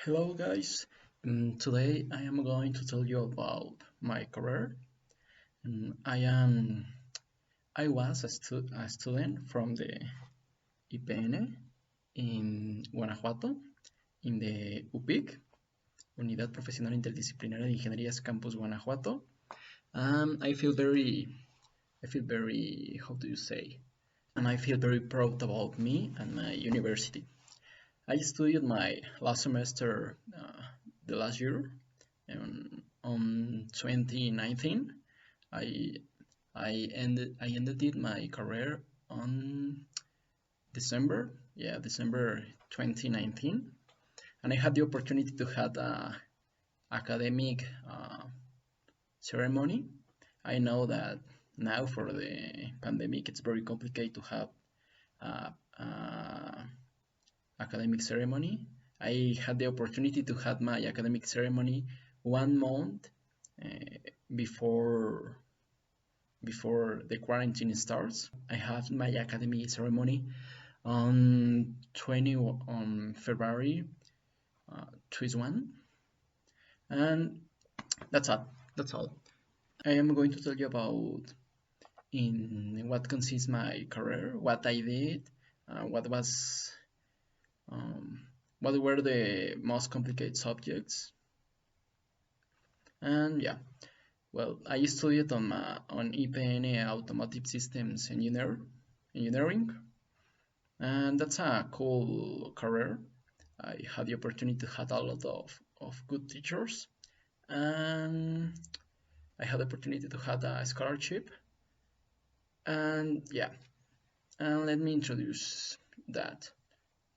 Hello guys, today I am going to tell you about my career. I was a student from the IPN in Guanajuato, in the UPIC, Unidad Profesional Interdisciplinaria de Ingenierías Campus Guanajuato. I feel very, how do you say? And I feel very proud about me and my university. I studied my last semester the last year, and on 2019, I I ended my career on December 2019, and I had the opportunity to have a academic ceremony. I know that now for the pandemic, it's very complicated to have a, a academic ceremony. I had the opportunity to have my academic ceremony 1 month uh, before the quarantine starts. I have my academic ceremony on February 21, and that's all. That's all. I am going to tell you about in what consists my career, what I did, what was um, what were the most complicated subjects, and yeah. Well, I studied on IPN Automotive Systems Engineering, and that's a cool career. I had the opportunity to have a lot of good teachers, and I had the opportunity to have a scholarship, and yeah. And let me introduce that.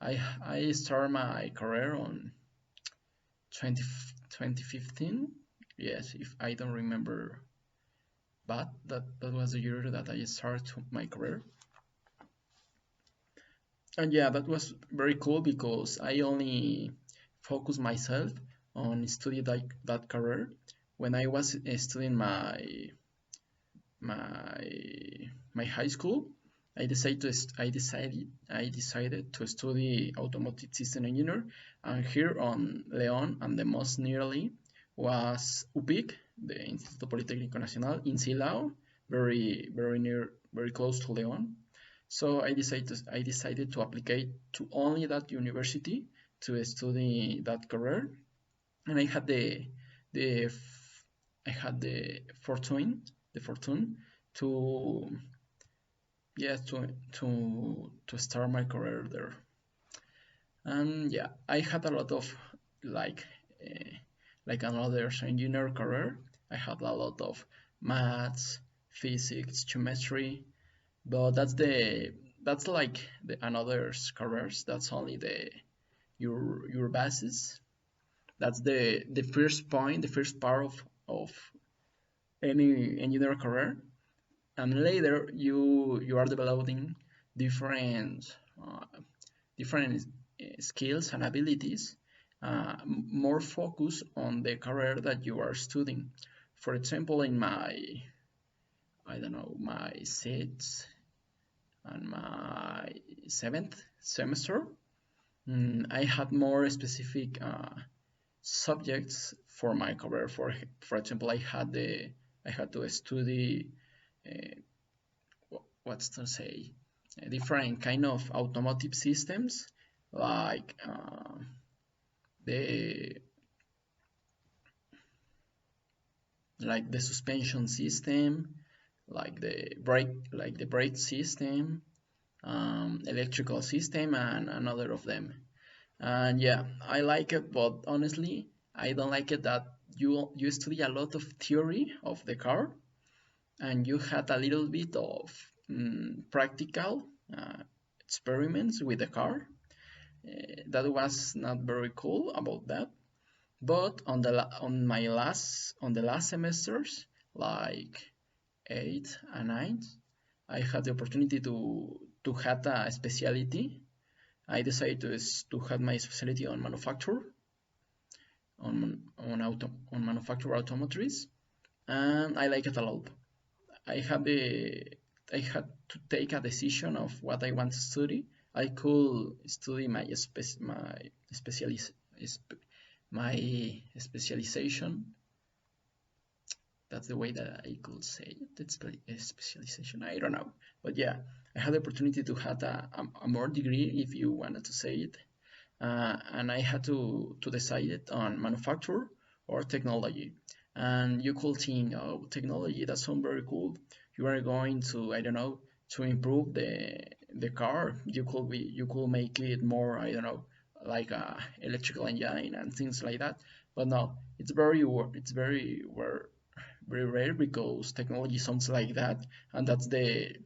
I started my career on 2015. Yes, if I don't remember, but that was the year that I started my career. And yeah, that was very cool because I only focused myself on studying that career. When I was studying my my high school, I decided to study automotive system engineer, and here on León, and the most nearly was UPIC, the Instituto Politécnico Nacional in Silao, very near, very close to León. So I decided to apply to only that university to study that career, and the I had the fortune to yes to start my career there. And yeah, I had a lot of like uh, like another engineer career. I had a lot of maths, physics, geometry, but that's like the another careers. That's only the your basis. That's the first point, the first part of any engineer career, and later you are developing different uh, different skills and abilities, more focus on the career that you are studying. For example, in my I don't know my sixth and my seventh semester, I had more specific subjects for my career. For example, I had to study what's to say different kind of automotive systems, like the the suspension system, like the brake system, electrical system, and another of them. And yeah, I like it, but honestly, I don't like it that you study a lot of theory of the car, and you had a little bit of practical experiments with the car. That was not very cool about that. But on the last semesters, like 8 and 9, I had the opportunity to have a specialty. I decided to have my specialty on manufacture, on manufacture automotives, and I like it a lot. I had the I had to take a decision of what I want to study. I could study my specialist my specialization. That's the way that I could say it. It's a specialization. I don't know, but yeah, I had the opportunity to have a more degree, if you wanted to say it, and I had to decide it on manufacture or technology. And you could think, oh, technology, that sounds very cool. You are going to, I don't know, to improve the car. You could make it more, I don't know, like a electrical engine and things like that. But no, very rare because technology sounds like that, and that's the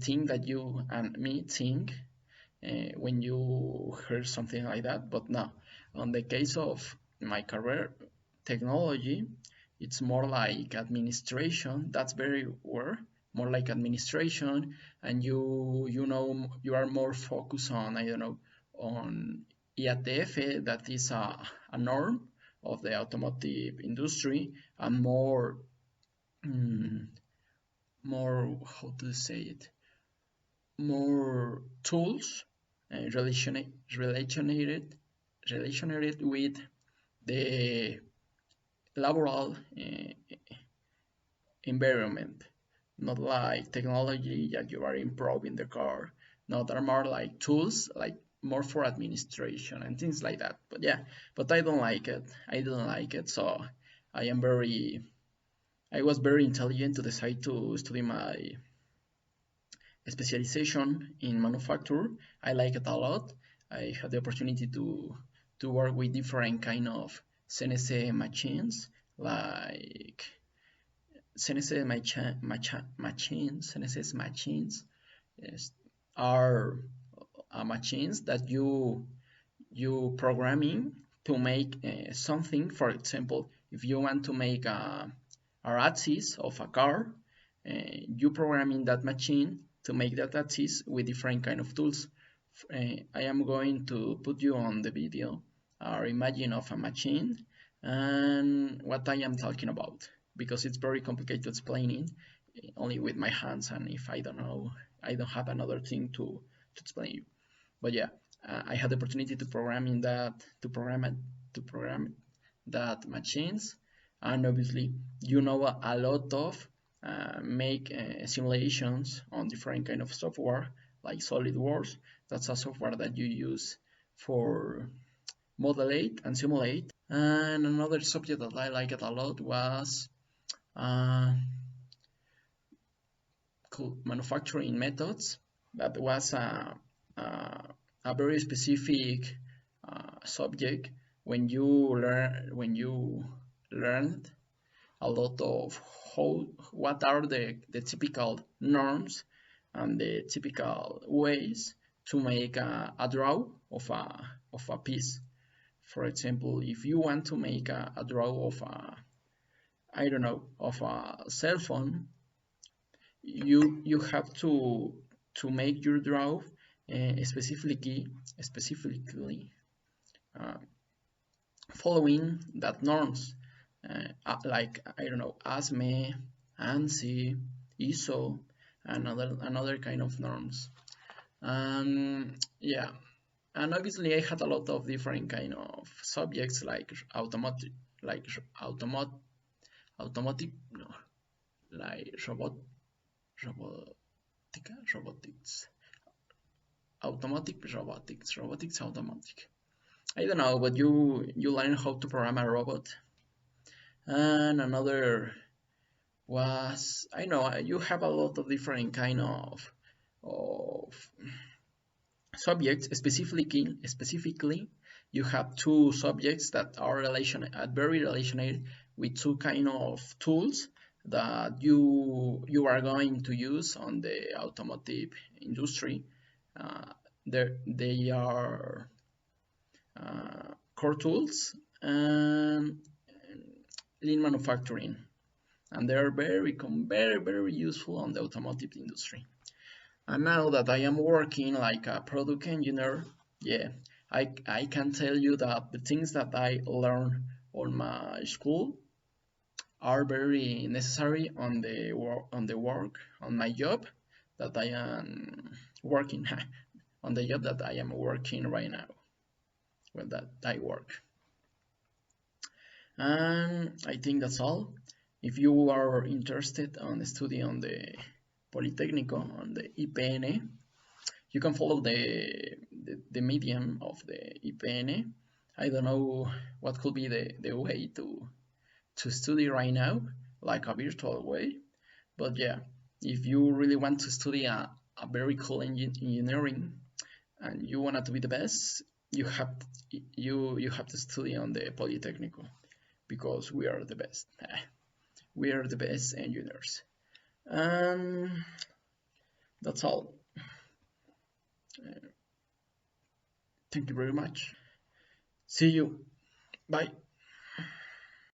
thing that you and me think when you hear something like that. But now, on the case of my career, technology, it's more like administration. That's very rare, more like administration, and you know you are more focused on, I don't know, on IATF, that is a norm of the automotive industry, and mm, more, how to say it, more tools related related with the laboral environment, not like technology that you are improving the car. No, they're more like tools, like more for administration and things like that. But yeah, but I don't like it. I don't like it. So I am very, I was very intelligent to decide to study my specialization in manufacture. I like it a lot. I had the opportunity to work with different kind of CNC machines, like CNC machines yes, are machines that you programming to make something. For example, if you want to make a axis of a car, you programming that machine to make that axis with different kind of tools. I am going to put you on the video or imagine of a machine and what I am talking about, because it's very complicated explaining only with my hands, and if I don't know, I don't have another thing to explain you. But yeah, I had the opportunity to program in that to program that machines, and obviously you know a lot of make simulations on different kind of software like SolidWorks. That's a software that you use for modelate and simulate. And another subject that I liked a lot was uh, manufacturing methods. That was a very specific subject when you learned a lot of what are the typical norms and the typical ways to make a draw of a piece. For example, if you want to make a draw of a, I don't know, of a cell phone, you have to make your draw specifically uh, following that norms, like I don't know, ASME, ANSI, ISO, and another kind of norms. Yeah, and obviously I had a lot of different kind of subjects like automotive, like automotive, no, like robotics, robotics, automatic. I don't know, but you learn how to program a robot. And another was, I know you have a lot of different kind of subjects. Specifically, you have two subjects that are very related with two kind of tools that you are going to use on the automotive industry. Uh, they are core tools and lean manufacturing, and they are very useful on the automotive industry. And now that I am working like a product engineer, yeah, I can tell you that the things that I learned on my school are very necessary on the work on my job that I am working on the job that I am working right now, well, that I work. And I think that's all. If you are interested on study on the Politécnico, on the IPN, you can follow the medium of the IPN. I don't know what could be the way to study right now, like a virtual way. But yeah, if you really want to study a very cool engineering and you want to be the best, you have you have to study on the Polytechnical because we are the best. We are the best engineers. And that's all. Thank you very much. See you. Bye.